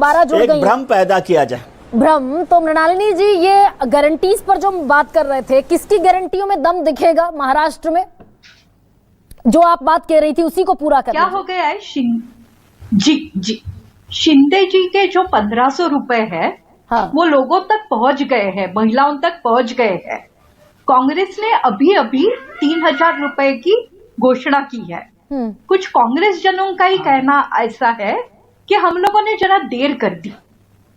दोबारा जुड़ गई, भ्रम पैदा किया जाए। भ्रम। तो मृणालिनी जी, ये गारंटीज पर जो हम बात कर रहे थे, किसकी गारंटियों में दम दिखेगा महाराष्ट्र में? जो आप बात कह रही थी उसी को पूरा कर। क्या हो गया है जी शिंदे जी के जो 1500 रुपए है, हाँ। वो लोगों तक पहुंच गए हैं, महिलाओं तक पहुंच गए हैं। कांग्रेस ने अभी अभी 3000 रुपए की घोषणा की है। कुछ कांग्रेस जनों का ही कहना ऐसा है कि हम लोगों ने जरा देर कर दी।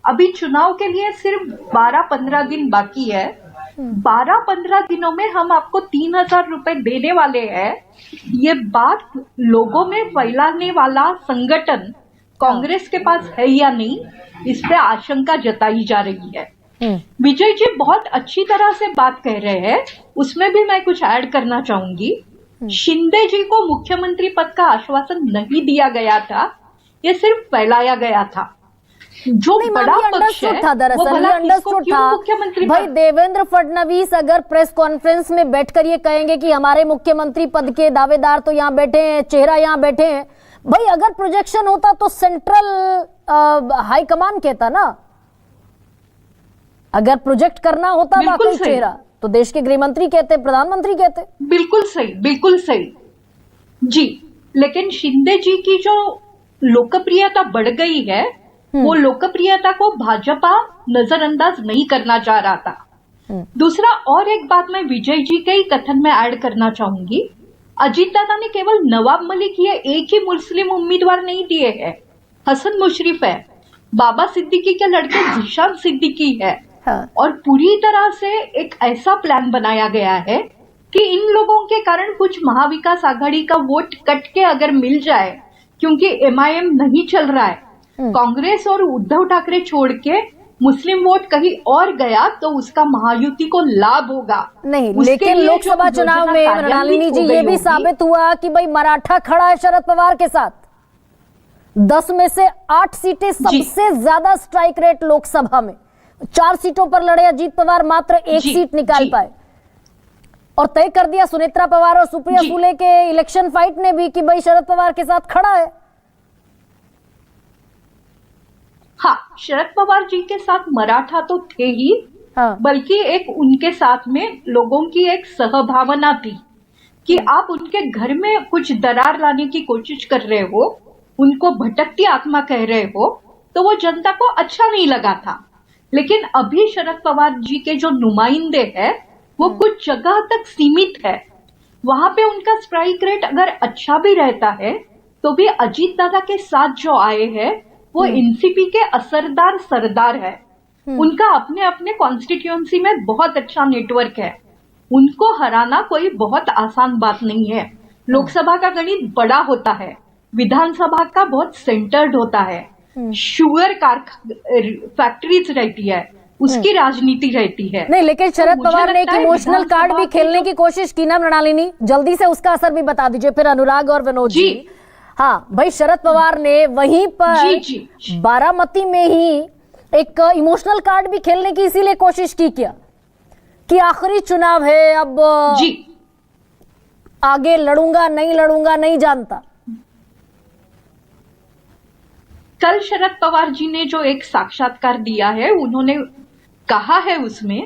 अभी चुनाव के लिए सिर्फ 12-15 दिन बाकी है। 12-15 दिनों में हम आपको 3000 रुपए देने वाले हैं। ये बात लोगों में फैलाने वाला संगठन कांग्रेस के पास है या नहीं, इस पे आशंका जताई जा रही है। विजय जी बहुत अच्छी तरह से बात कह रहे हैं, उसमें भी मैं कुछ ऐड करना चाहूंगी। शिंदे जी को मुख्यमंत्री पद का आश्वासन नहीं दिया गया था, ये सिर्फ फैलाया गया था। जो बड़ा पक्ष है था, दरअसल ये अंडरस्टूड था। भाई देवेंद्र फडणवीस अगर प्रेस कॉन्फ्रेंस में बैठकर ये कहेंगे कि हमारे मुख्यमंत्री पद के दावेदार तो यहाँ बैठे हैं, चेहरा यहाँ बैठे हैं, भाई अगर प्रोजेक्शन होता तो सेंट्रल हाईकमान कहता ना। अगर प्रोजेक्ट करना होता था कोई चेहरा तो देश के गृह मंत्री कहते, प्रधानमंत्री कहते। बिल्कुल सही जी। लेकिन शिंदे जी की जो लोकप्रियता बढ़ गई है, वो लोकप्रियता को भाजपा नजरअंदाज नहीं करना चाह रहा था। दूसरा और एक बात मैं विजय जी के ही कथन में ऐड करना चाहूंगी। अजीत दादा ने केवल नवाब मलिक ये एक ही मुस्लिम उम्मीदवार नहीं दिए हैं, हसन मुशर्रफ है, बाबा सिद्दीकी के लड़के जीशान सिद्दीकी है। हाँ। और पूरी तरह से एक ऐसा प्लान बनाया गया है कि इन लोगों के कारण कुछ महाविकास आघाड़ी का वोट कट के अगर मिल जाए, क्योंकि एमआईएम नहीं चल रहा है, कांग्रेस और उद्धव ठाकरे छोड़ के मुस्लिम वोट कहीं और गया तो उसका महायुति को लाभ होगा। नहीं, लेकिन लोकसभा चुनाव में मृणालिनी जी ये भी साबित हुआ कि भाई मराठा खड़ा है शरद पवार के साथ। 10 में से 8 सीटें, सबसे ज्यादा स्ट्राइक रेट लोकसभा में। 4 सीटों पर लड़े अजीत पवार, मात्र 1 सीट निकाल पाए। और तय कर दिया सुनेत्रा पवार और सुप्रिया सुले के इलेक्शन फाइट ने भी कि भाई शरद पवार के साथ खड़ा है। हाँ, शरद पवार जी के साथ मराठा तो थे ही, हाँ। बल्कि एक उनके साथ में लोगों की एक सहभावना थी कि आप उनके घर में कुछ दरार लाने की कोशिश कर रहे हो, उनको भटकती आत्मा कह रहे हो, तो वो जनता को अच्छा नहीं लगा था। लेकिन अभी शरद पवार जी के जो नुमाइंदे हैं, वो कुछ जगह तक सीमित है। वहां पे उनका स्ट्राइक रेट अगर अच्छा भी रहता है तो भी अजीत दादा के साथ जो आए हैं वो एनसीपी के असरदार सरदार है। उनका अपने अपने कॉन्स्टिट्यूएंसी में बहुत अच्छा नेटवर्क है। उनको हराना कोई बहुत आसान बात नहीं है। लोकसभा का गणित बड़ा होता है, विधानसभा का बहुत सेंटर्ड होता है। शुगर फैक्ट्रीज रहती है, उसकी राजनीति रहती है। नहीं, लेकिन शरद पवार ने एक इमोशनल कार्ड भी खेलने की कोशिश की ना मृणालिनी, जल्दी से उसका असर भी बता दीजिए, फिर अनुराग और विनोद जी। हाँ भाई, शरद पवार ने वहीं पर बारामती में ही एक इमोशनल कार्ड भी खेलने की इसीलिए कोशिश की क्या कि आखिरी चुनाव है, अब आगे लड़ूंगा नहीं जानता। कल शरद पवार जी ने जो एक साक्षात्कार दिया है, उन्होंने कहा है उसमें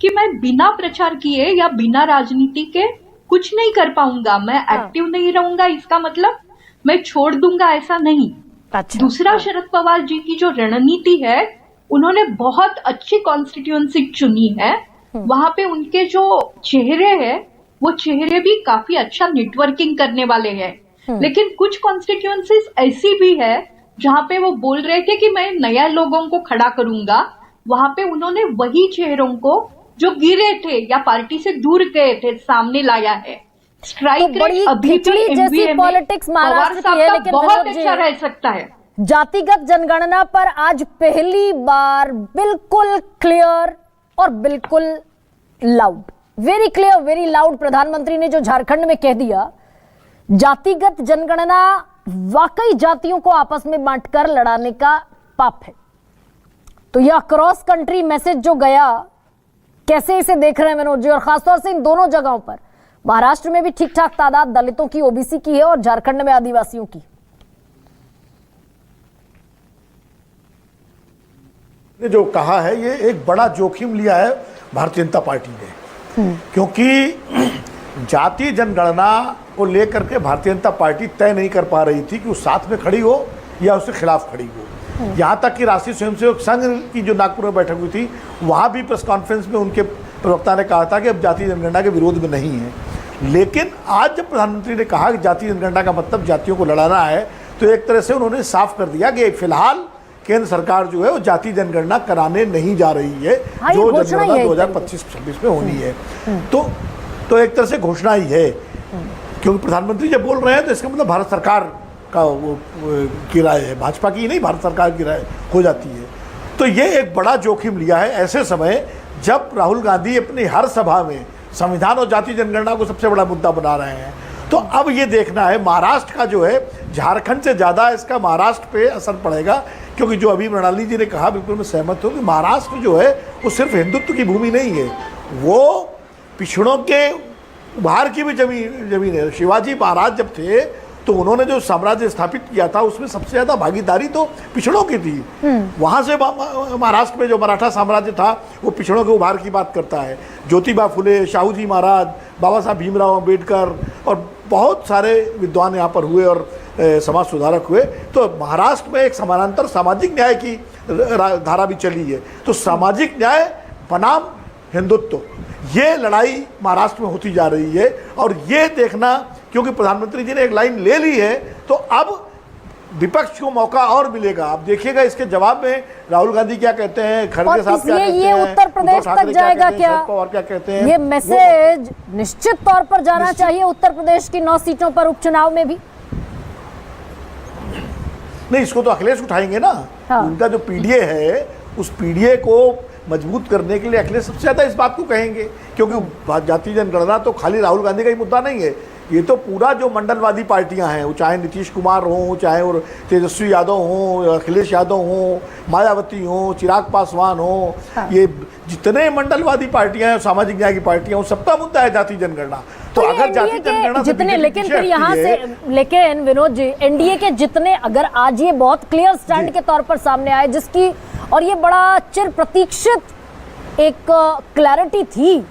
कि मैं बिना प्रचार किए या बिना राजनीति के कुछ नहीं कर पाऊंगा, मैं एक्टिव नहीं रहूंगा, इसका मतलब मैं छोड़ दूंगा ऐसा नहीं। अच्छा, दूसरा शरद पवार जी की जो रणनीति है, उन्होंने बहुत अच्छी कॉन्स्टिट्यूएंसी चुनी है। वहां पे उनके जो चेहरे हैं, वो चेहरे भी काफी अच्छा नेटवर्किंग करने वाले हैं। लेकिन कुछ कॉन्स्टिट्यूएंसीज ऐसी भी है जहां पे वो बोल रहे थे कि मैं नया लोगों को खड़ा करूंगा, वहां पे उन्होंने वही चेहरों को जो गिरे थे या पार्टी से दूर गए थे सामने लाया है। स्ट्राइक रेट अभी भी जैसी पॉलिटिक्स महाराष्ट्र की है, लेकिन बहुत अच्छा रह सकता है। जातिगत जनगणना पर आज पहली बार बिल्कुल क्लियर और बिल्कुल loud, very clear very loud प्रधानमंत्री ने जो झारखंड में कह दिया, जातिगत जनगणना वाकई जातियों को आपस में बांटकर लड़ाने का पाप है। तो यह क्रॉस कंट्री मैसेज जो गया, कैसे इसे देख रहे हैं विनोद जी? और खासतौर से इन दोनों जगहों पर, महाराष्ट्र में भी ठीक ठाक तादाद दलितों की, ओबीसी की है, और झारखंड में आदिवासियों की। ने जो कहा है ये एक बड़ा जोखिम लिया है भारतीय जनता पार्टी ने, क्योंकि जाति जनगणना को लेकर के भारतीय जनता पार्टी तय नहीं कर पा रही थी कि वो साथ में खड़ी हो या उसके खिलाफ खड़ी हो। यहाँ तक कि राष्ट्रीय स्वयंसेवक संघ की जो नागपुर में बैठक हुई थी, वहाँ भी प्रेस कॉन्फ्रेंस में उनके प्रवक्ता ने कहा था कि अब जाति जनगणना के विरोध में नहीं है। लेकिन आज जब प्रधानमंत्री ने कहा कि जाति जनगणना का मतलब जातियों को लड़ाना है, तो एक तरह से उन्होंने साफ कर दिया कि फिलहाल केंद्र सरकार जो है वो जाति जनगणना कराने नहीं जा रही है, जो जनगणना 2025-26 में होनी है। तो एक तरह से घोषणा ही है, क्योंकि प्रधानमंत्री जब बोल रहे हैं तो इसका मतलब भारत सरकार का वो की राय है, भाजपा की नहीं, भारत सरकार की राय हो जाती है। तो ये एक बड़ा जोखिम लिया है ऐसे समय जब राहुल गांधी अपनी हर सभा में संविधान और जाति जनगणना को सबसे बड़ा मुद्दा बना रहे हैं। तो अब ये देखना है महाराष्ट्र का जो है, झारखंड से ज़्यादा इसका महाराष्ट्र पे असर पड़ेगा, क्योंकि जो अभी मृणाली जी ने कहा बिल्कुल मैं सहमत हूँ कि महाराष्ट्र जो है वो सिर्फ हिंदुत्व की भूमि नहीं है, वो पिछड़ों के उभार की भी जमीन है। शिवाजी महाराज जब थे तो उन्होंने जो साम्राज्य स्थापित किया था उसमें सबसे ज़्यादा भागीदारी तो पिछड़ों की थी। वहाँ से महाराष्ट्र में जो मराठा साम्राज्य था वो पिछड़ों के उभार की बात करता है। ज्योतिबा फुले, शाहू जी महाराज, बाबा साहब भीमराव अम्बेडकर और बहुत सारे विद्वान यहाँ पर हुए और समाज सुधारक हुए। तो महाराष्ट्र में एक समानांतर सामाजिक न्याय की धारा भी चली है। तो सामाजिक न्याय बनाम हिंदुत्व, ये लड़ाई महाराष्ट्र में होती जा रही है। और ये देखना, क्योंकि प्रधानमंत्री जी ने एक लाइन ले ली है तो अब विपक्ष को मौका और मिलेगा। आप देखिएगा इसके जवाब में राहुल गांधी क्या कहते हैं, खड़गे साहब क्या कहते हैं, ये उत्तर प्रदेश तक जाएगा क्या, और क्या कहते हैं। ये मैसेज निश्चित तौर पर जाना चाहिए उत्तर प्रदेश की 9 सीटों पर उपचुनाव में भी। नहीं, इसको तो अखिलेश उठाएंगे ना। हाँ। उनका जो पीडीए है उस पीडीए को मजबूत करने के लिए अखिलेश सबसे ज़्यादा इस बात को कहेंगे, क्योंकि जाति जनगणना तो खाली राहुल गांधी का ही मुद्दा नहीं है, ये तो पूरा जो मंडलवादी पार्टियां हैं, वो चाहे नीतीश कुमार हों, चाहे और तेजस्वी यादव हों, अखिलेश यादव हों, मायावती हों, चिराग पासवान हों, हाँ। ये जितने मंडलवादी पार्टियां हैं, सामाजिक न्याय की पार्टियां, उन सबका मुद्दा है जाति जनगणना। तो अगर जाति जनगणना जितने, लेकिन फिर यहाँ से, लेकिन विनोद जी, एनडीए के जितने, अगर आज ये बहुत क्लियर स्टैंड के तौर पर सामने आए, जिसकी और ये बड़ा चिर प्रतीक्षित एक क्लैरिटी थी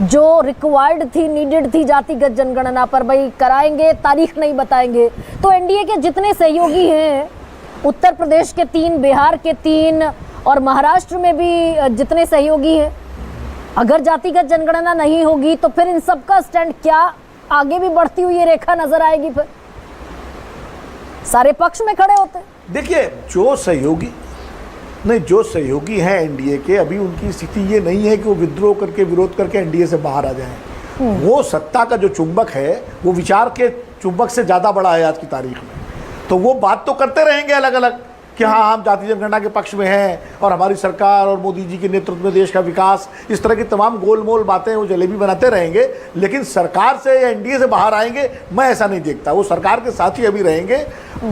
जो रिक्वायर्ड थी, नीडेड थी जातिगत जनगणना पर, भाई कराएंगे, तारीख नहीं बताएंगे। तो एनडीए के जितने सहयोगी हैं, उत्तर प्रदेश के 3, बिहार के 3 और महाराष्ट्र में भी जितने सहयोगी हैं, अगर जातिगत जनगणना नहीं होगी तो फिर इन सबका स्टैंड क्या आगे भी बढ़ती हुई ये रेखा नजर आएगी? फिर सारे पक्ष में खड़े होते। देखिए, जो सहयोगी हैं एनडीए के, अभी उनकी स्थिति ये नहीं है कि वो विद्रोह करके, विरोध करके एनडीए से बाहर आ जाएं। वो सत्ता का जो चुंबक है वो विचार के चुंबक से ज़्यादा बड़ा है आज की तारीख में। तो वो बात तो करते रहेंगे अलग अलग कि हाँ, हम जाति जनगणना के पक्ष में हैं और हमारी सरकार और मोदी जी के नेतृत्व में देश का विकास, इस तरह की तमाम गोलमोल बातें वो जलेबी बनाते रहेंगे। लेकिन सरकार से या एनडीए से बाहर आएंगे, मैं ऐसा नहीं देखता। वो सरकार के साथ ही अभी रहेंगे।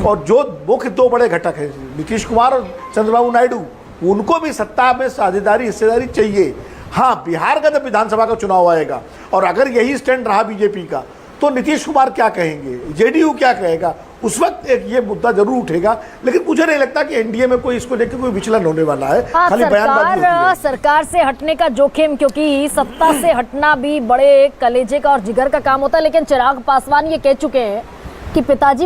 और जो मुख्य 2 बड़े घटक हैं, नीतीश कुमार और चंद्रबाबू नायडू, उनको भी सत्ता में साझेदारी, हिस्सेदारी चाहिए। हाँ, बिहार का जब विधानसभा का चुनाव आएगा और अगर यही स्टैंड रहा बीजेपी का, तो नीतीश कुमार क्या कहेंगे, जेडीयू क्या कहेगा, उस वक्त एक ये मुद्दा जरूर उठेगा। लेकिन मुझे नहीं लगता कि एनडीए में कोई इसको लेकर कोई विचलन होने वाला है। हाँ, खाली बयानबाजी सरकार से हटने का जोखिम, क्योंकि सत्ता से हटना भी बड़े कलेजे का और जिगर का काम होता है। लेकिन चिराग पासवान ये कह चुके हैं कि पिताजी